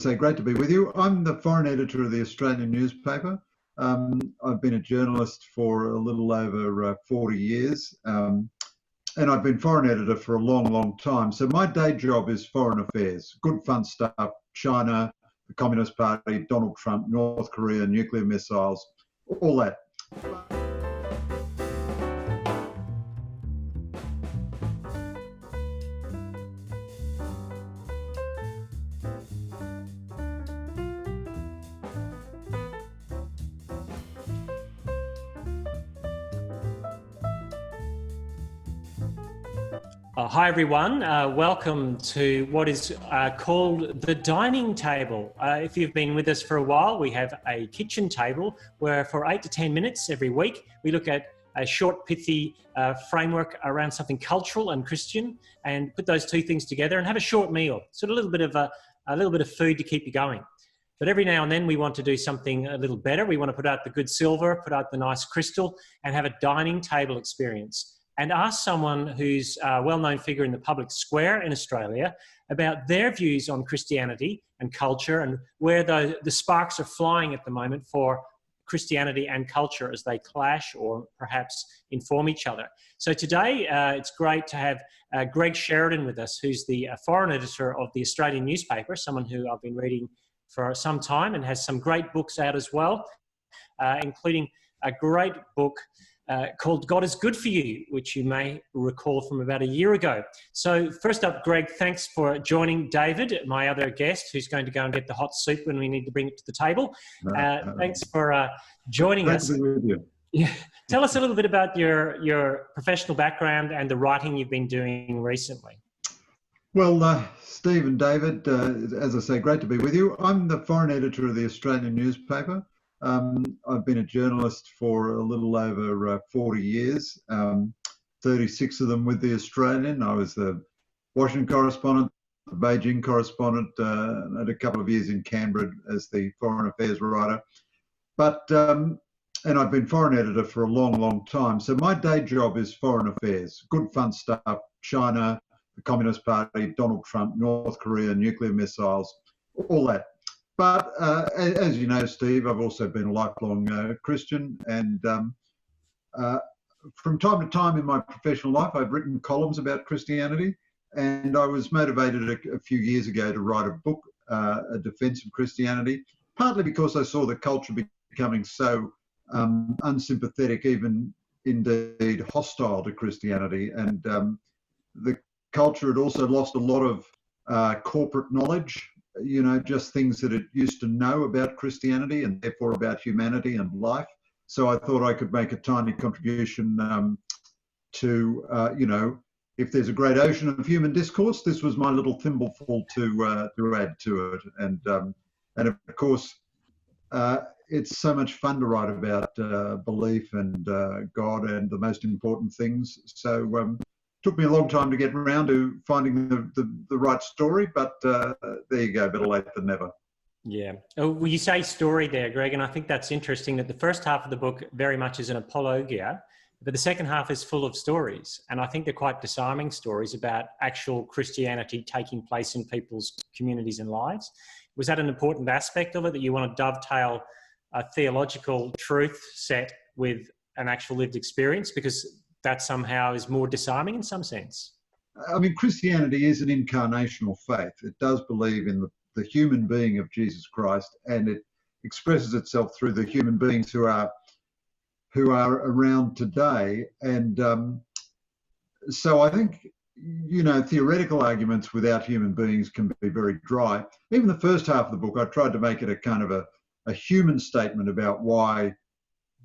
say, great to be with you. I'm the foreign editor of the Australian newspaper. I've been a journalist for a little over 40 years, and I've been foreign editor for a long, long time. So my day job is foreign affairs, good fun stuff, China, the Communist Party, Donald Trump, North Korea, nuclear missiles, all that. Hi everyone, welcome to what is called the dining table. If you've been with us for a while, we have a kitchen table where for 8 to 10 minutes every week we look at a short pithy framework around something cultural and Christian and put those two things together and have a short meal, sort of a little bit of food to keep you going. But every now and then we want to do something a little better. We want to put out the good silver, put out the nice crystal and have a dining table experience and ask someone who's a well-known figure in the public square in Australia about their views on Christianity and culture and where the sparks are flying at the moment for Christianity and culture as they clash or perhaps inform each other. So today it's great to have Greg Sheridan with us, who's the foreign editor of the Australian newspaper, someone who I've been reading for some time and has some great books out as well, including a great book called God is Good for You, which you may recall from about a year ago. So first up, Greg, thanks for joining David, my other guest, who's going to go and get the hot soup when we need to bring it to the table. Thanks for joining us. Great to be with you. Yeah. Tell us a little bit about your professional background and the writing you've been doing recently. Well, Steve and David, as I say, great to be with you. I'm the foreign editor of the Australian newspaper. I've been a journalist for a little over 40 years, 36 of them with the Australian. I was the Washington correspondent, the Beijing correspondent, and a couple of years in Canberra as the foreign affairs writer. But, and I've been foreign editor for a long, long time. So my day job is foreign affairs, good fun stuff, China, the Communist Party, Donald Trump, North Korea, nuclear missiles, all that. But as you know, Steve, I've also been a lifelong Christian, and from time to time in my professional life, I've written columns about Christianity, and I was motivated a few years ago to write a book, A Defense of Christianity, partly because I saw the culture becoming so unsympathetic, even indeed hostile to Christianity, and the culture had also lost a lot of corporate knowledge. You know, just things that it used to know about Christianity and therefore about humanity and life. So I thought I could make a tiny contribution to, you know, if there's a great ocean of human discourse, this was my little thimbleful to add to it. And of course, it's so much fun to write about belief and God and the most important things. So took me a long time to get around to finding the right story, but there you go, better late than never. Yeah. Oh, well, you say story there, Greg, and I think that's interesting that the first half of the book very much is an apologia, but the second half is full of stories. And I think they're quite disarming stories about actual Christianity taking place in people's communities and lives. Was that an important aspect of it, that you want to dovetail a theological truth set with an actual lived experience? Because that somehow is more disarming in some sense. I mean, Christianity is an incarnational faith. It does believe in the human being of Jesus Christ, and it expresses itself through the human beings who are around today. And so I think, you know, theoretical arguments without human beings can be very dry. Even the first half of the book, I tried to make it a kind of a human statement about why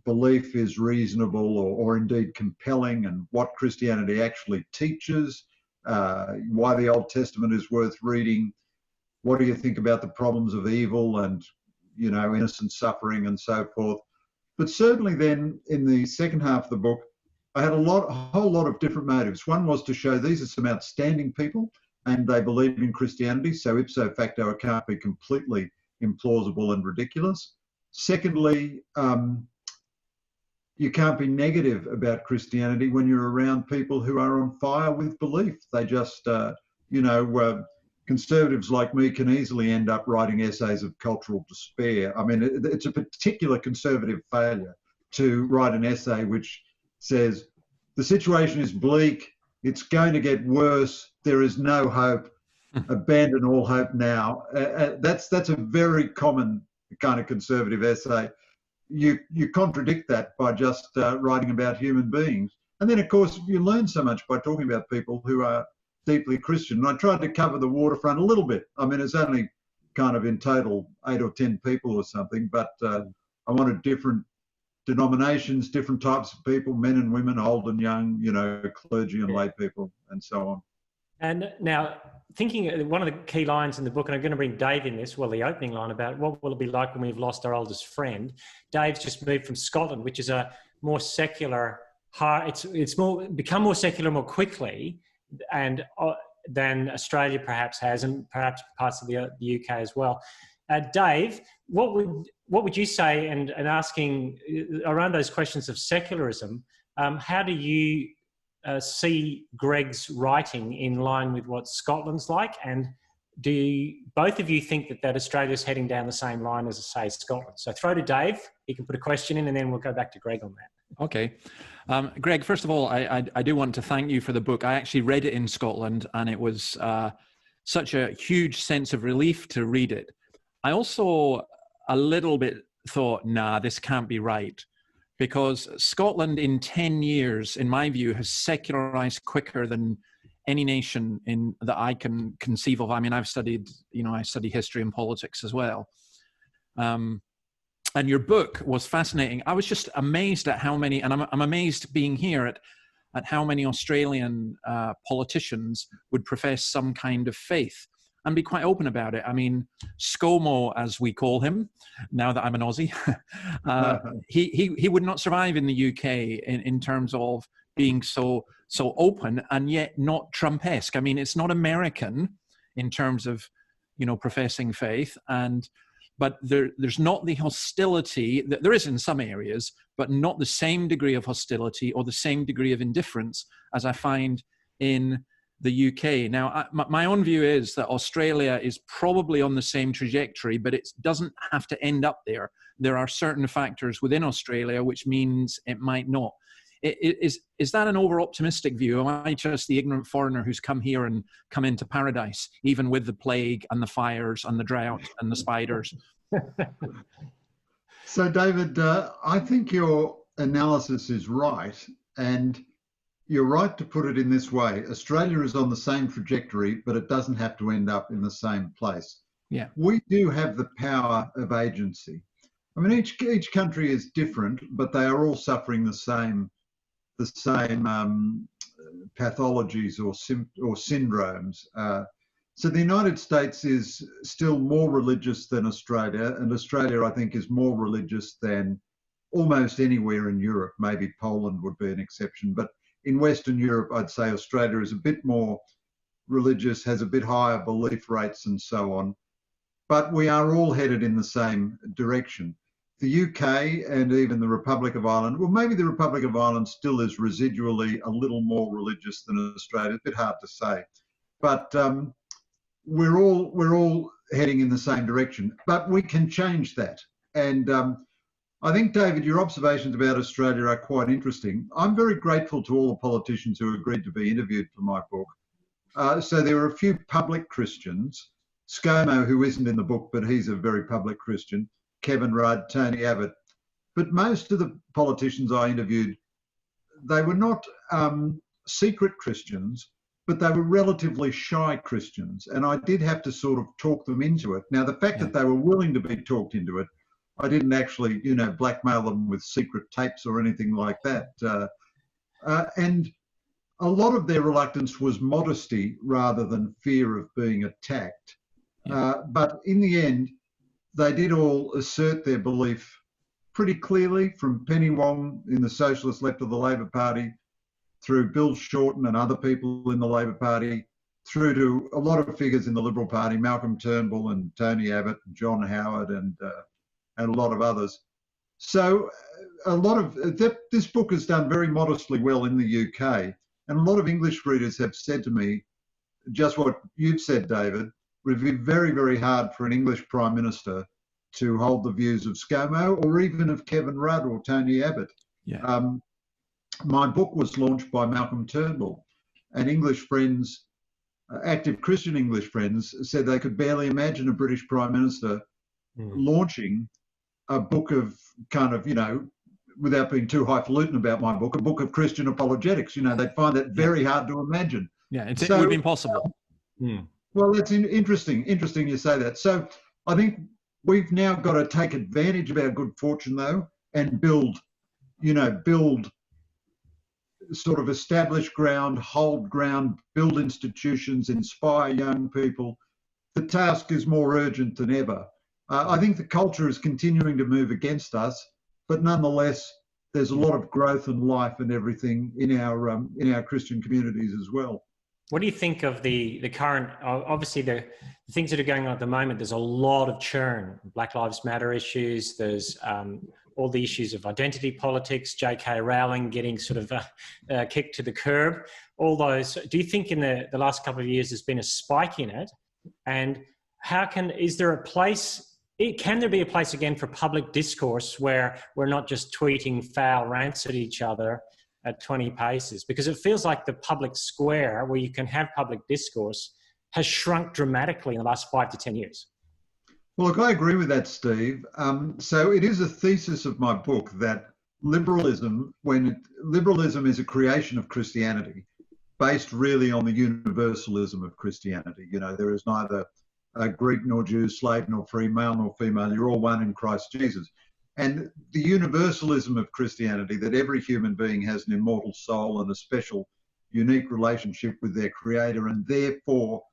belief is reasonable or indeed compelling, and what Christianity actually teaches, why the Old Testament is worth reading, what do you think about the problems of evil and, you know, innocent suffering and so forth. But certainly then in the second half of the book, I had a whole lot of different motives. One was to show these are some outstanding people and they believe in Christianity, so ipso facto it can't be completely implausible and ridiculous. Secondly, you can't be negative about Christianity when you're around people who are on fire with belief. They just, you know, conservatives like me can easily end up writing essays of cultural despair. I mean, it's a particular conservative failure to write an essay which says the situation is bleak, it's going to get worse, there is no hope, abandon all hope now. That's a very common kind of conservative essay. You contradict that by just writing about human beings. And then, of course, you learn so much by talking about people who are deeply Christian. And I tried to cover the waterfront a little bit. I mean, it's only kind of in total 8 or 10 people or something, but I wanted different denominations, different types of people, men and women, old and young, you know, clergy and lay people, and so on. And now, thinking one of the key lines in the book, and I'm going to bring Dave in this, well, the opening line about what will it be like when we've lost our oldest friend. Dave's just moved from Scotland, which is a more secular, it's more become more secular more quickly, and than Australia perhaps has, and perhaps parts of the UK as well. Dave, what would you say, and asking around those questions of secularism, how do you see Greg's writing in line with what Scotland's like, and do both of you think that Australia's heading down the same line as, say, Scotland? So throw to Dave, he can put a question in, and then we'll go back to Greg on that. Okay. Greg, first of all, I do want to thank you for the book. I actually read it in Scotland, and it was such a huge sense of relief to read it. I also a little bit thought, nah, this can't be right, because Scotland in 10 years, in my view, has secularized quicker than any nation that I can conceive of. I mean, I study history and politics as well. And your book was fascinating. I was just amazed at how many, and I'm amazed being here at how many Australian politicians would profess some kind of faith and be quite open about it. I mean, ScoMo, as we call him, now that I'm an Aussie, he would not survive in the UK in terms of being so open and yet not Trump-esque. I mean, it's not American in terms of, professing faith, but there's not the hostility that there is in some areas, but not the same degree of hostility or the same degree of indifference as I find in the UK. Now, my own view is that Australia is probably on the same trajectory, but it doesn't have to end up there. There are certain factors within Australia which means it might not. Is that an over-optimistic view? Am I just the ignorant foreigner who's come here and come into paradise, even with the plague and the fires and the drought and the spiders? So, David, I think your analysis is right, and you're right to put it in this way. Australia is on the same trajectory, but it doesn't have to end up in the same place. Yeah, we do have the power of agency. I mean, each country is different, but they are all suffering the same pathologies or syndromes. So the United States is still more religious than Australia, and Australia, I think, is more religious than almost anywhere in Europe. Maybe Poland would be an exception, but in Western Europe, I'd say Australia is a bit more religious, has a bit higher belief rates and so on. But we are all headed in the same direction. The UK and even the Republic of Ireland, well, maybe the Republic of Ireland still is residually a little more religious than Australia. It's a bit hard to say. But we're all heading in the same direction. But we can change that. And I think, David, your observations about Australia are quite interesting. I'm very grateful to all the politicians who agreed to be interviewed for my book. So there were a few public Christians, ScoMo, who isn't in the book, but he's a very public Christian, Kevin Rudd, Tony Abbott. But most of the politicians I interviewed, they were not secret Christians, but they were relatively shy Christians. And I did have to sort of talk them into it. Now, the fact that they were willing to be talked into it, I didn't actually, blackmail them with secret tapes or anything like that. And a lot of their reluctance was modesty rather than fear of being attacked. But in the end, they did all assert their belief pretty clearly, from Penny Wong in the Socialist left of the Labor Party, through Bill Shorten and other people in the Labor Party, through to a lot of figures in the Liberal Party, Malcolm Turnbull and Tony Abbott and John Howard and a lot of others. So a lot of this book has done very modestly well in the UK, and a lot of English readers have said to me just what you've said, David. would be very, very hard for an English Prime Minister to hold the views of ScoMo or even of Kevin Rudd or Tony Abbott. Yeah. My book was launched by Malcolm Turnbull, and English friends, active Christian English friends, said they could barely imagine a British Prime Minister launching a book of kind of, without being too highfalutin about my book, a book of Christian apologetics. They'd find that very hard to imagine. Yeah, it would be impossible. Well, that's interesting. Interesting you say that. So I think we've now got to take advantage of our good fortune, though, and build sort of establish ground, hold ground, build institutions, inspire young people. The task is more urgent than ever. I think the culture is continuing to move against us, but nonetheless, there's a lot of growth and life and everything in our Christian communities as well. What do you think of the current, obviously the things that are going on at the moment? There's a lot of churn, Black Lives Matter issues, there's all the issues of identity politics, J.K. Rowling getting sort of kicked to the curb, all those. Do you think in the last couple of years there's been a spike in it? And is there a place, can there be a place again for public discourse where we're not just tweeting foul rants at each other at 20 paces? Because it feels like the public square where you can have public discourse has shrunk dramatically in the last 5 to 10 years. Well, look, I agree with that, Steve. So it is a thesis of my book that liberalism is a creation of Christianity based really on the universalism of Christianity. There is neither Greek nor Jew, slave nor free, male nor female. You're all one in Christ Jesus. And the universalism of Christianity, that every human being has an immortal soul and a special, unique relationship with their Creator and therefore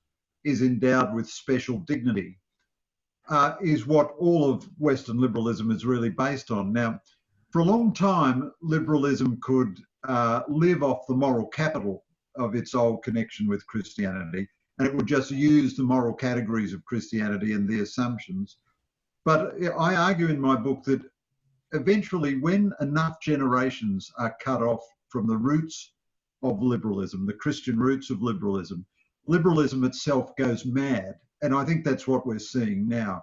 is endowed with special dignity, is what all of Western liberalism is really based on. Now, for a long time, liberalism could live off the moral capital of its old connection with Christianity, and it would just use the moral categories of Christianity and the assumptions. But I argue in my book that eventually, when enough generations are cut off from the roots of liberalism, the Christian roots of liberalism, liberalism itself goes mad. And I think that's what we're seeing now.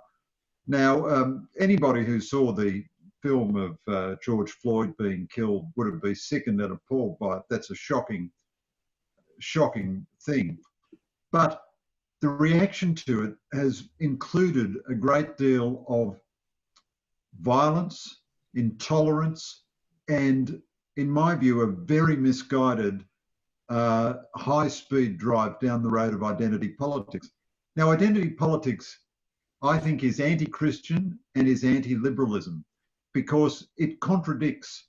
Now, anybody who saw the film of George Floyd being killed would have been sickened and appalled by it. That's a shocking thing. But the reaction to it has included a great deal of violence, intolerance, and, in my view, a very misguided high-speed drive down the road of identity politics. Now, identity politics, I think, is anti-Christian and is anti-liberalism because it contradicts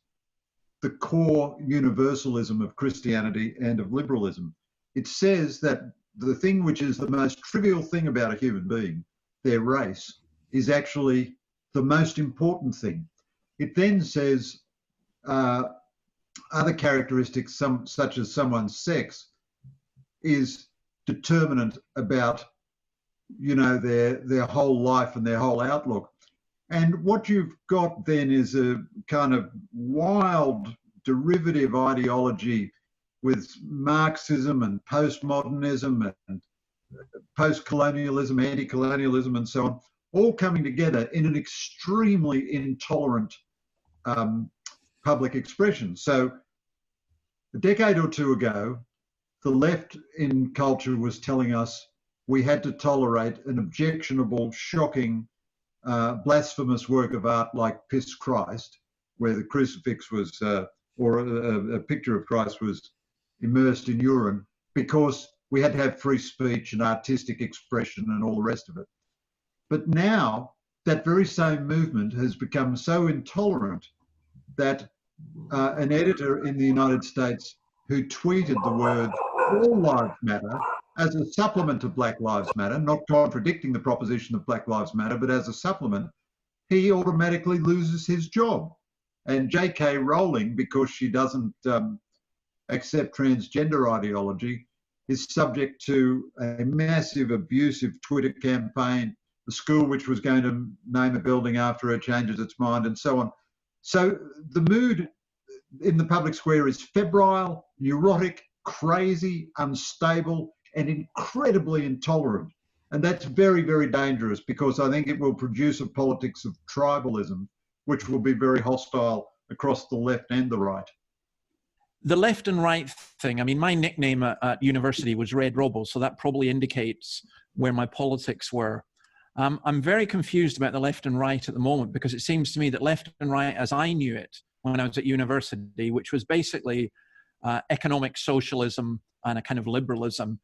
the core universalism of Christianity and of liberalism. It says that the thing which is the most trivial thing about a human being, their race, is actually the most important thing. It then says other characteristics, such as someone's sex, is determinant about their whole life and their whole outlook. And what you've got then is a kind of wild derivative ideology with Marxism and postmodernism and post-colonialism, anti-colonialism and so on, all coming together in an extremely intolerant public expression. So a decade or two ago, the left in culture was telling us we had to tolerate an objectionable, shocking, blasphemous work of art like Piss Christ, where the crucifix was, or a picture of Christ was immersed in urine, because we had to have free speech and artistic expression and all the rest of it. But now that very same movement has become so intolerant that an editor in the United States who tweeted the words "All Lives Matter" as a supplement to Black Lives Matter, not contradicting the proposition of Black Lives Matter, but as a supplement, he automatically loses his job. And J.K. Rowling, because she doesn't accept transgender ideology, is subject to a massive abusive Twitter campaign. The school which was going to name a building after her changes its mind, and so on. So the mood in the public square is febrile, neurotic, crazy, unstable, and incredibly intolerant. And that's very, very dangerous, because I think it will produce a politics of tribalism, which will be very hostile across the left and the right. The left and right thing, I mean, my nickname at university was Red Robo, so that probably indicates where my politics were. I'm very confused about the left and right at the moment, because it seems to me that left and right, as I knew it when I was at university, which was basically economic socialism and a kind of liberalism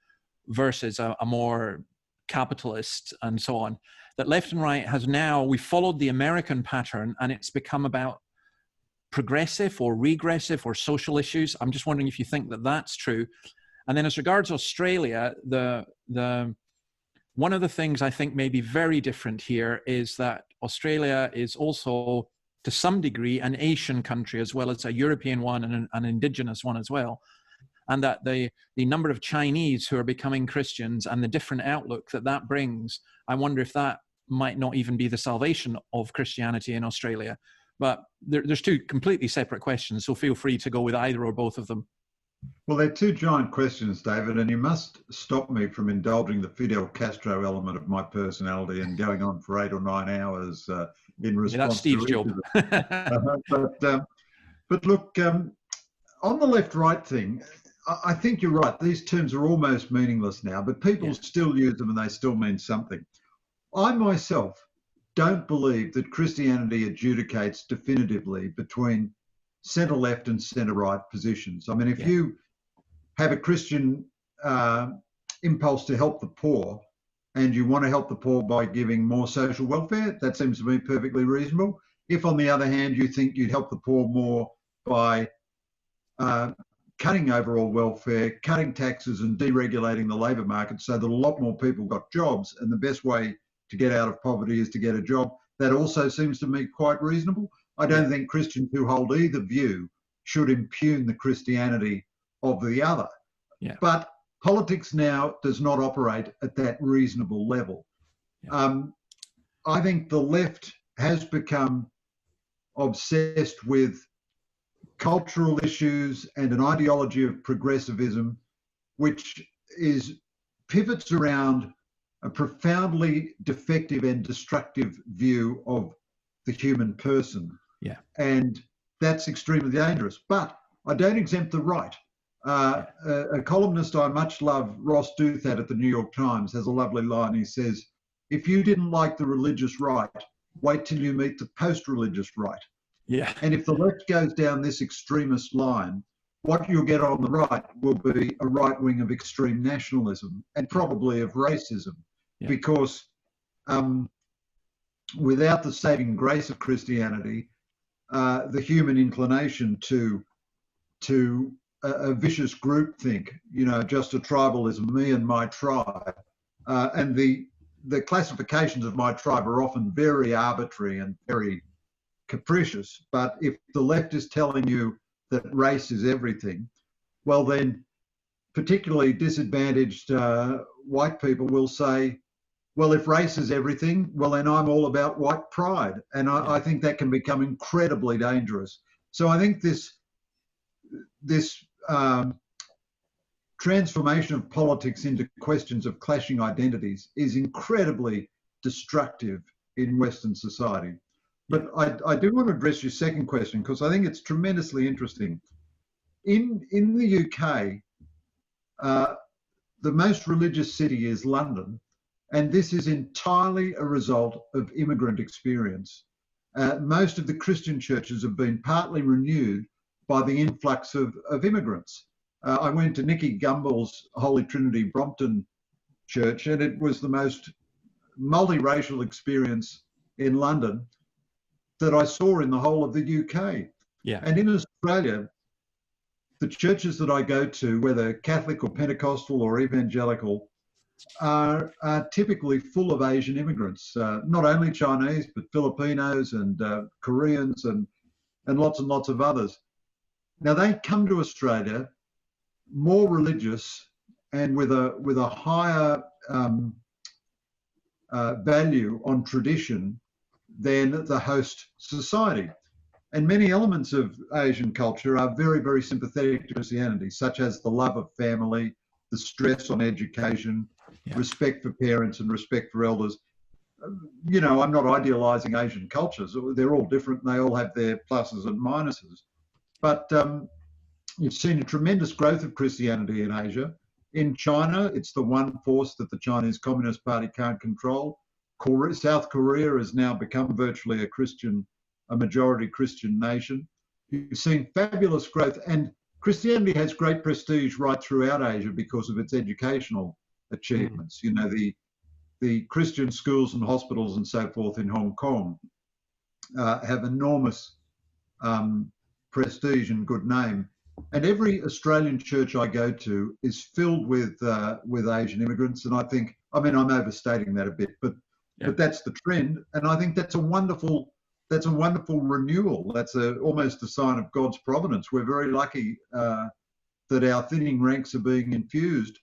versus a more capitalist and so on, that left and right has now, we followed the American pattern, and it's become about progressive or regressive or social issues. I'm just wondering if you think that that's true. And then as regards Australia, one of the things I think may be very different here is that Australia is also, to some degree, an Asian country as well as a European one and an indigenous one as well. And that the number of Chinese who are becoming Christians and the different outlook that brings, I wonder if that might not even be the salvation of Christianity in Australia. But there's two completely separate questions, so feel free to go with either or both of them. Well, they're two giant questions, David, and you must stop me from indulging the Fidel Castro element of my personality and going on for 8 or 9 hours in response. Yeah, that's Steve's job. But look, on the left-right thing, I think you're right. These terms are almost meaningless now, but people still use them and they still mean something. I myself don't believe that Christianity adjudicates definitively between centre-left and centre-right positions. I mean, if you have a Christian impulse to help the poor, and you want to help the poor by giving more social welfare, that seems to me perfectly reasonable. If, on the other hand, you think you'd help the poor more by cutting overall welfare, cutting taxes and deregulating the labour market so that a lot more people got jobs, and the best way to get out of poverty is to get a job, that also seems to me quite reasonable. I don't think Christians who hold either view should impugn the Christianity of the other. Yeah. But politics now does not operate at that reasonable level. Yeah. I think the left has become obsessed with cultural issues and an ideology of progressivism, which pivots around a profoundly defective and destructive view of the human person. Yeah. And that's extremely dangerous. But I don't exempt the right. A columnist I much love, Ross Douthat at the New York Times, has a lovely line. He says, if you didn't like the religious right, wait till you meet the post-religious right. Yeah. And if the left goes down this extremist line, what you'll get on the right will be a right wing of extreme nationalism and probably of racism, because without the saving grace of Christianity, the human inclination to a vicious groupthink, just a tribalism, me and my tribe, and the classifications of my tribe are often very arbitrary and very capricious. But if the left is telling you that race is everything, well then, particularly disadvantaged white people will say, well, if race is everything, well then I'm all about white pride. And I think that can become incredibly dangerous. So I think this transformation of politics into questions of clashing identities is incredibly destructive in Western society. But I do want to address your second question, because I think it's tremendously interesting. In the UK, the most religious city is London, and this is entirely a result of immigrant experience. Most of the Christian churches have been partly renewed by the influx of immigrants. I went to Nicky Gumbel's Holy Trinity Brompton Church, and it was the most multiracial experience in London that I saw in the whole of the UK. Yeah. And in Australia, the churches that I go to, whether Catholic or Pentecostal or evangelical, are typically full of Asian immigrants, not only Chinese, but Filipinos and Koreans and lots of others. Now, they come to Australia more religious and with a higher value on tradition than the host society. And many elements of Asian culture are very, very sympathetic to Christianity, such as the love of family, the stress on education, respect for parents and respect for elders. You know, I'm not idealising Asian cultures. They're all different and they all have their pluses and minuses. But you've seen a tremendous growth of Christianity in Asia. In China, it's the one force that the Chinese Communist Party can't control. South Korea has now become virtually a majority Christian nation. You've seen fabulous growth, and Christianity has great prestige right throughout Asia because of its educational achievements. You know, the Christian schools and hospitals and so forth in Hong Kong have enormous prestige and good name. And every Australian church I go to is filled with Asian immigrants. And I mean, I'm overstating that a bit, but that's the trend. And I think that's a wonderful renewal. That's almost a sign of God's providence. We're very lucky that our thinning ranks are being infused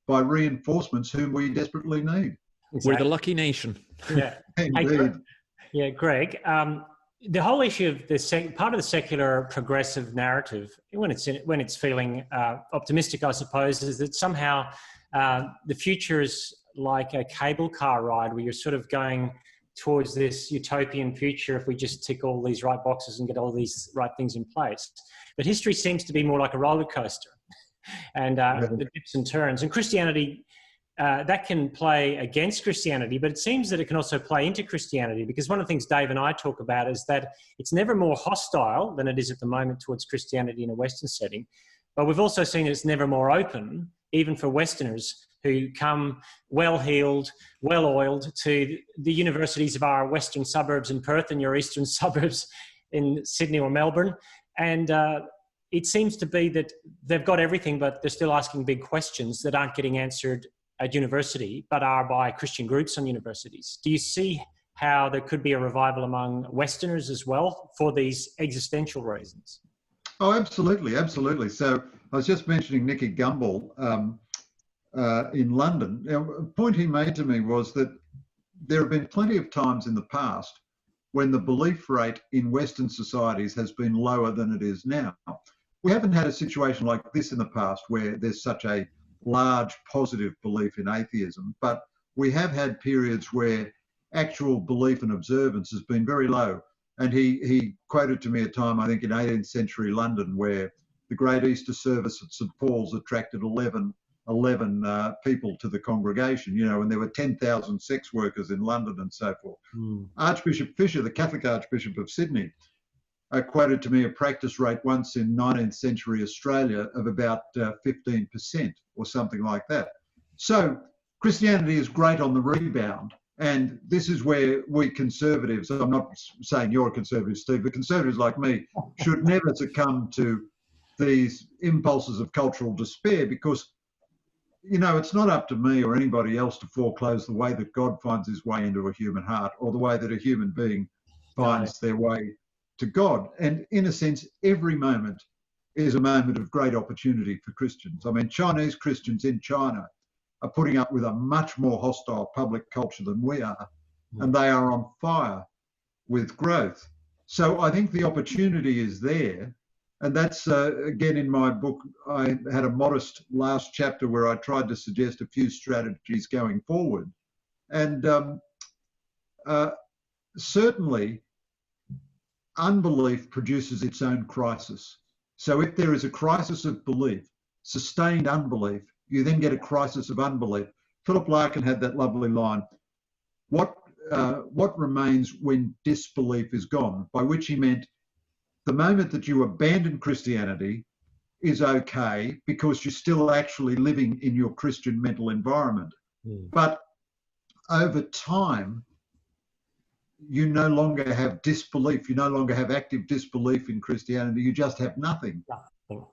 by reinforcements whom we desperately need. Exactly. We're the lucky nation. Yeah, indeed. Yeah, Greg. The whole issue of part of the secular progressive narrative, when it's feeling optimistic, I suppose, is that somehow the future is like a cable car ride where you're sort of going towards this utopian future if we just tick all these right boxes and get all these right things in place. But history seems to be more like a roller coaster, and the dips and turns. And Christianity, that can play against Christianity, but it seems that it can also play into Christianity, because one of the things Dave and I talk about is that it's never more hostile than it is at the moment towards Christianity in a Western setting. But we've also seen that it's never more open, even for Westerners who come well-heeled, well-oiled to the universities of our western suburbs in Perth and your eastern suburbs in Sydney or Melbourne. And it seems to be that they've got everything, but they're still asking big questions that aren't getting answered at university, but are by Christian groups on universities. Do you see how there could be a revival among Westerners as well for these existential reasons? Oh, absolutely, absolutely. So I was just mentioning Nicky Gumbel in London. Now, a point he made to me was that there have been plenty of times in the past when the belief rate in Western societies has been lower than it is now. We haven't had a situation like this in the past where there's such a large positive belief in atheism, but we have had periods where actual belief and observance has been very low. And he quoted to me a time, I think in 18th century London, where the great Easter service at St Paul's attracted 11 people to the congregation, you know, and there were 10,000 sex workers in London and so forth. Archbishop Fisher, the Catholic Archbishop of Sydney, quoted to me a practice rate once in 19th century Australia of about 15% or something like that. So Christianity is great on the rebound. And this is where we conservatives, I'm not saying you're a conservative, Steve, but conservatives like me should never succumb to these impulses of cultural despair, because, you know, it's not up to me or anybody else to foreclose the way that God finds his way into a human heart, or the way that a human being finds their way to God. And in a sense, every moment is a moment of great opportunity for Christians. I mean, Chinese Christians in China are putting up with a much more hostile public culture than we are, and they are on fire with growth. So I think the opportunity is there. And that's, again, in my book, I had a modest last chapter where I tried to suggest a few strategies going forward. And certainly, unbelief produces its own crisis. So if there is a crisis of belief, sustained unbelief, you then get a crisis of unbelief. Philip Larkin had that lovely line, what remains when disbelief is gone? By which he meant the moment that you abandon Christianity is okay because you're still actually living in your Christian mental environment. But over time, you no longer have disbelief. You no longer have active disbelief in Christianity. You just have nothing.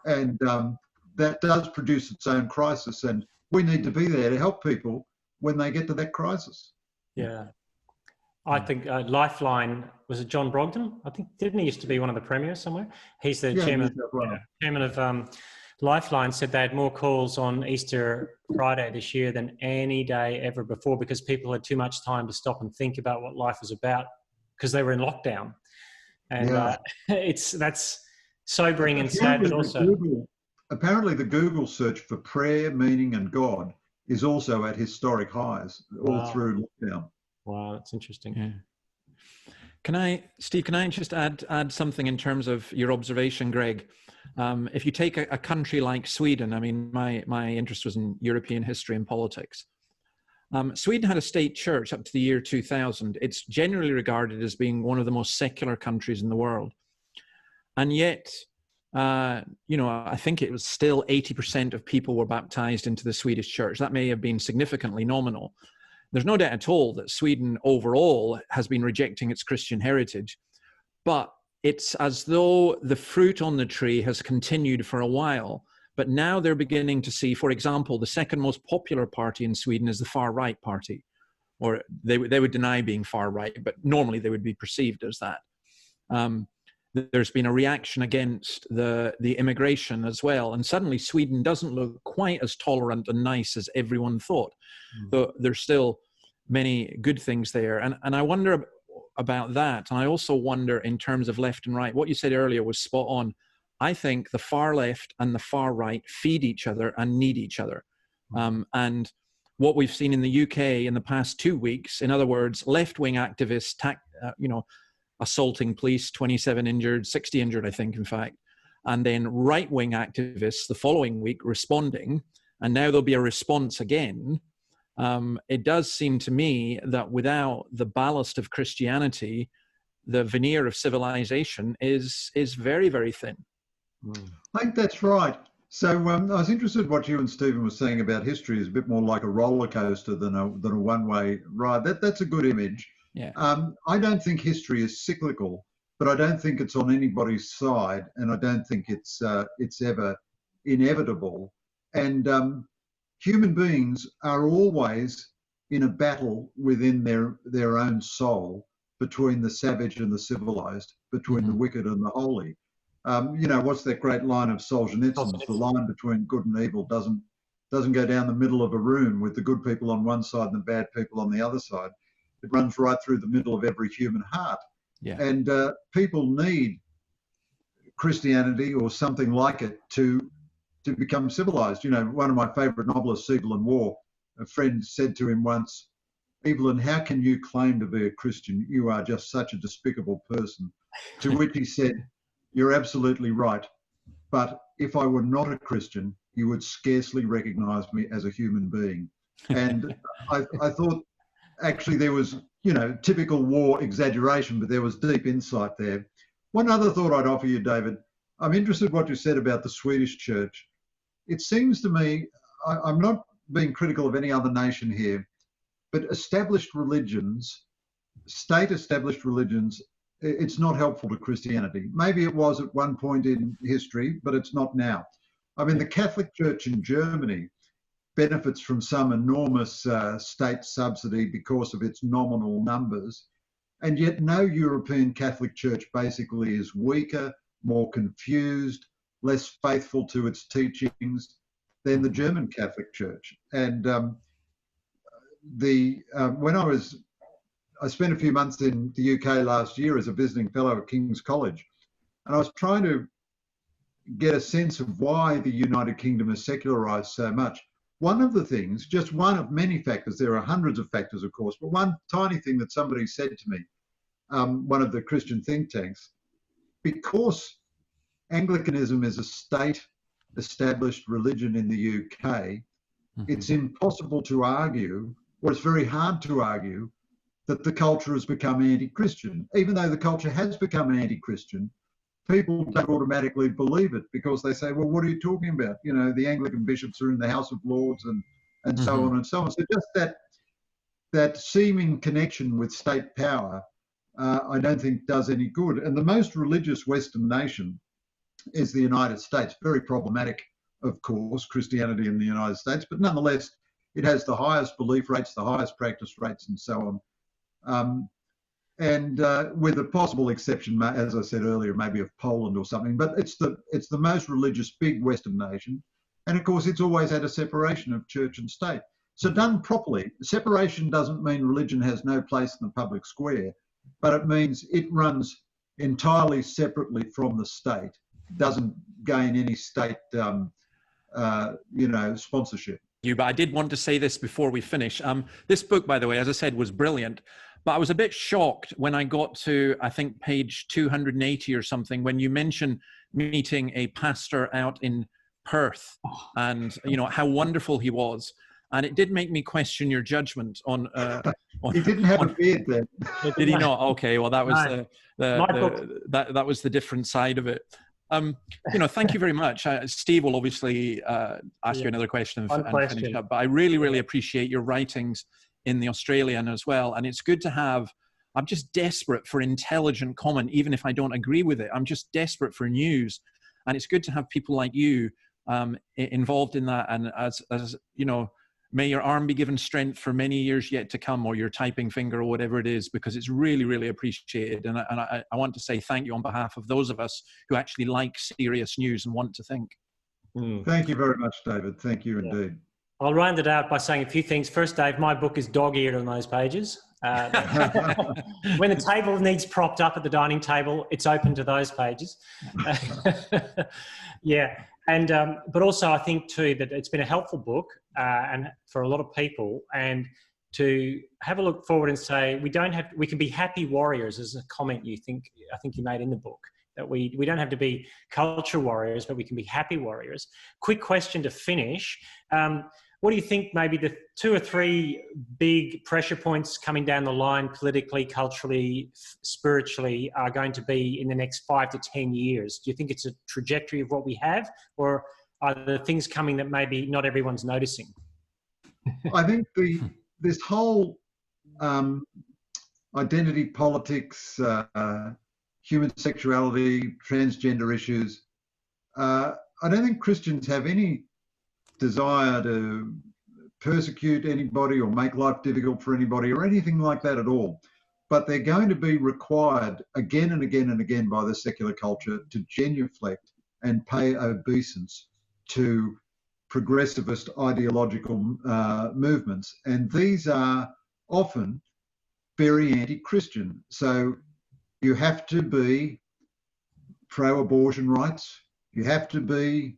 And that does produce its own crisis. And we need to be there to help people when they get to that crisis. Yeah. I think Lifeline, was it John Brogden? I think, didn't he used to be one of the premiers somewhere? He's the chairman of Lifeline, said they had more calls on Easter Friday this year than any day ever before, because people had too much time to stop and think about what life was about because they were in lockdown. And that's sobering and sad, but also... Apparently the Google search for prayer, meaning and God is also at historic highs all through lockdown. Wow, that's interesting. Yeah. Steve, can I just add something in terms of your observation, Greg? If you take a country like Sweden, I mean, my interest was in European history and politics. Sweden had a state church up to the year 2000. It's generally regarded as being one of the most secular countries in the world. And yet, I think it was still 80% of people were baptized into the Swedish church. That may have been significantly nominal. There's no doubt at all that Sweden overall has been rejecting its Christian heritage, but it's as though the fruit on the tree has continued for a while. But now they're beginning to see, for example, the second most popular party in Sweden is the far right party, or they would deny being far right, but normally they would be perceived as that. There's been a reaction against the immigration as well. And suddenly Sweden doesn't look quite as tolerant and nice as everyone thought. But there's still many good things there. And I wonder about that. And I also wonder in terms of left and right, what you said earlier was spot on. I think the far left and the far right feed each other and need each other. And what we've seen in the UK in the past 2 weeks, in other words, left-wing activists, assaulting police, 27 injured, 60 injured, I think, in fact, and then right-wing activists the following week responding, and now there'll be a response again. It does seem to me that without the ballast of Christianity, the veneer of civilization is very, very thin. I think that's right. So I was interested in what you and Stephen were saying about history is a bit more like a roller coaster than a one-way ride. That's a good image. Yeah. I don't think history is cyclical, but I don't think it's on anybody's side, and I don't think it's ever inevitable. And human beings are always in a battle within their own soul between the savage and the civilized, between the wicked and the holy. What's that great line of Solzhenitsyn's? The line between good and evil doesn't go down the middle of a room with the good people on one side and the bad people on the other side. It runs right through the middle of every human heart. Yeah. And people need Christianity or something like it to become civilized. One of my favorite novelists, Evelyn Waugh, a friend said to him once, "Evelyn, how can you claim to be a Christian? You are just such a despicable person." To which he said, "You're absolutely right. But if I were not a Christian, you would scarcely recognize me as a human being." And I thought actually there was, typical war exaggeration, but there was deep insight there. One other thought I'd offer you, David, I'm interested in what you said about the Swedish church. It seems to me, I'm not being critical of any other nation here, but established religions, state-established religions, it's not helpful to Christianity. Maybe it was at one point in history, but it's not now. I mean, the Catholic Church in Germany benefits from some enormous state subsidy because of its nominal numbers, and yet no European Catholic Church basically is weaker, more confused, less faithful to its teachings than the German Catholic Church. And when I spent a few months in the UK last year as a visiting fellow at King's College, and I was trying to get a sense of why the United Kingdom is secularised so much. One of the things, just one of many factors, there are hundreds of factors, of course, but one tiny thing that somebody said to me, one of the Christian think tanks, because Anglicanism is a state-established religion in the UK, it's impossible to argue, or it's very hard to argue, that the culture has become anti-Christian. Even though the culture has become anti-Christian, people don't automatically believe it because they say, well, what are you talking about? The Anglican bishops are in the House of Lords and so on and so on. So just that seeming connection with state power, I don't think does any good. And the most religious Western nation is the United States. Very problematic, of course, Christianity in the United States, but nonetheless, it has the highest belief rates, the highest practice rates, and so on. With a possible exception, as I said earlier, maybe of Poland or something, but it's the most religious big Western nation. And of course, it's always had a separation of church and state. So done properly, separation doesn't mean religion has no place in the public square, but it means it runs entirely separately from the state, doesn't gain any state, sponsorship. you, but I did want to say this before we finish. This book, by the way, as I said, was brilliant, but I was a bit shocked when I got to, I think, page 280 or something, when you mention meeting a pastor out in Perth and, you know, how wonderful he was. And it did make me question your judgment on he didn't have a beard then. Did he not? Okay, well, that was No. that was the different side of it. You know, thank you very much. Steve will obviously ask you another question and finish up. But I really, really appreciate your writings in the Australian as well. And it's good to have. I'm just desperate for intelligent comment, even if I don't agree with it. I'm just desperate for news, and it's good to have people like you involved in that. And as you know, may your arm be given strength for many years yet to come, or your typing finger, or whatever it is, because it's really, really appreciated. And I want to say thank you on behalf of those of us who actually like serious news and want to think. Thank you very much, David. Thank you indeed. I'll round it out by saying a few things. First, Dave, my book is dog-eared on those pages. When the table needs propped up at the dining table, it's open to those pages. Yeah. And, but also I think too that it's been a helpful book and for a lot of people, and to have a look forward and say, we can be happy warriors, as a comment I think you made in the book, that we don't have to be culture warriors, but we can be happy warriors. Quick question to finish. What do you think maybe the 2 or 3 big pressure points coming down the line politically, culturally, spiritually are going to be in the next 5 to 10 years? Do you think it's a trajectory of what we have, or are there things coming that maybe not everyone's noticing? I think this whole identity politics, human sexuality, transgender issues, I don't think Christians have any desire to persecute anybody or make life difficult for anybody or anything like that at all. But they're going to be required again and again and again by the secular culture to genuflect and pay obeisance to progressivist ideological movements. And these are often very anti-Christian. So you have to be pro-abortion rights. You have to be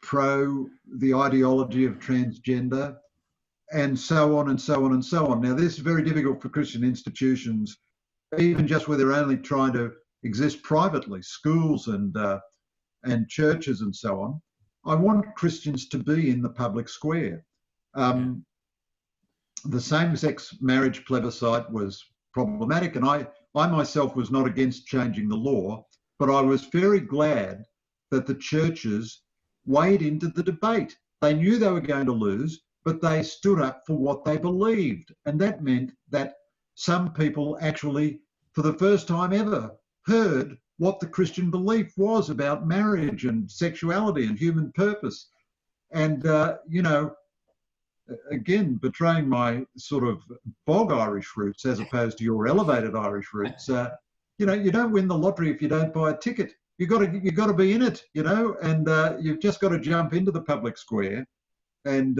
pro the ideology of transgender, and so on and so on and so on. Now, this is very difficult for Christian institutions, even just where they're only trying to exist privately, schools and churches and so on. I want Christians to be in the public square. The same-sex marriage plebiscite was problematic, and I myself was not against changing the law, but I was very glad that the churches weighed into the debate. They knew they were going to lose, but they stood up for what they believed. And that meant that some people actually, for the first time ever, heard what the Christian belief was about marriage and sexuality and human purpose. And, you know, again, betraying my sort of bog Irish roots as opposed to your elevated Irish roots, you know, you don't win the lottery if you don't buy a ticket. You've got to be in it, you know, and you've just got to jump into the public square. And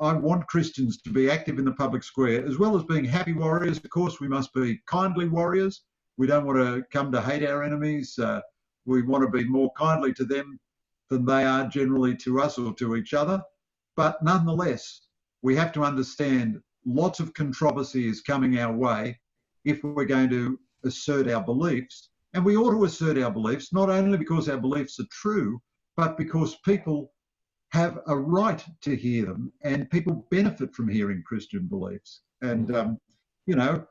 I want Christians to be active in the public square, as well as being happy warriors. Of course, we must be kindly warriors. We don't want to come to hate our enemies. We want to be more kindly to them than they are generally to us or to each other. But nonetheless, we have to understand lots of controversy is coming our way if we're going to assert our beliefs. And we ought to assert our beliefs, not only because our beliefs are true, but because people have a right to hear them, and people benefit from hearing Christian beliefs. And, you know,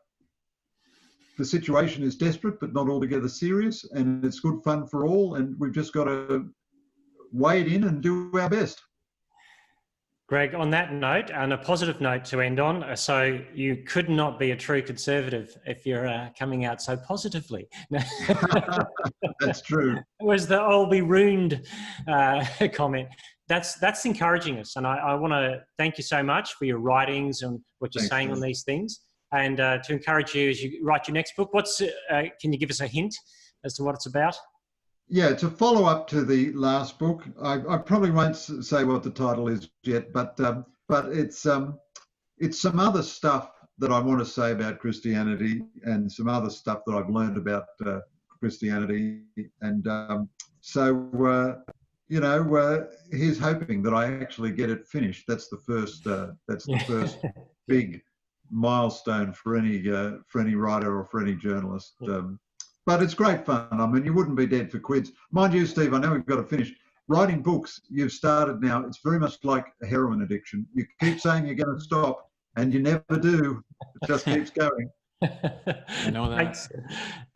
the situation is desperate, but not altogether serious, and it's good fun for all, and we've just got to wade in and do our best. Greg, on that note, and a positive note to end on, so you could not be a true conservative if you're coming out so positively. That's true. It was the "I'll be ruined" comment. That's encouraging us, and I want to thank you so much for your writings and what you're saying on these things, and to encourage you as you write your next book. Can you give us a hint as to what it's about? Yeah, to follow up to the last book, I probably won't say what the title is yet, but it's some other stuff that I want to say about Christianity and some other stuff that I've learned about Christianity, and so you know, here's hoping that I actually get it finished. That's the first. That's the first big milestone for any writer or for any journalist. But it's great fun. I mean, you wouldn't be dead for quids. Mind you, Steve, I know we've got to finish. Writing books, you've started now. It's very much like a heroin addiction. You keep saying you're going to stop, and you never do. It just keeps going. I know that.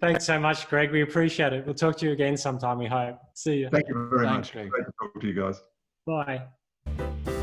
Thanks so much, Greg. We appreciate it. We'll talk to you again sometime, we hope. See you. Thank you very much. Greg. Great to talk to you guys. Bye.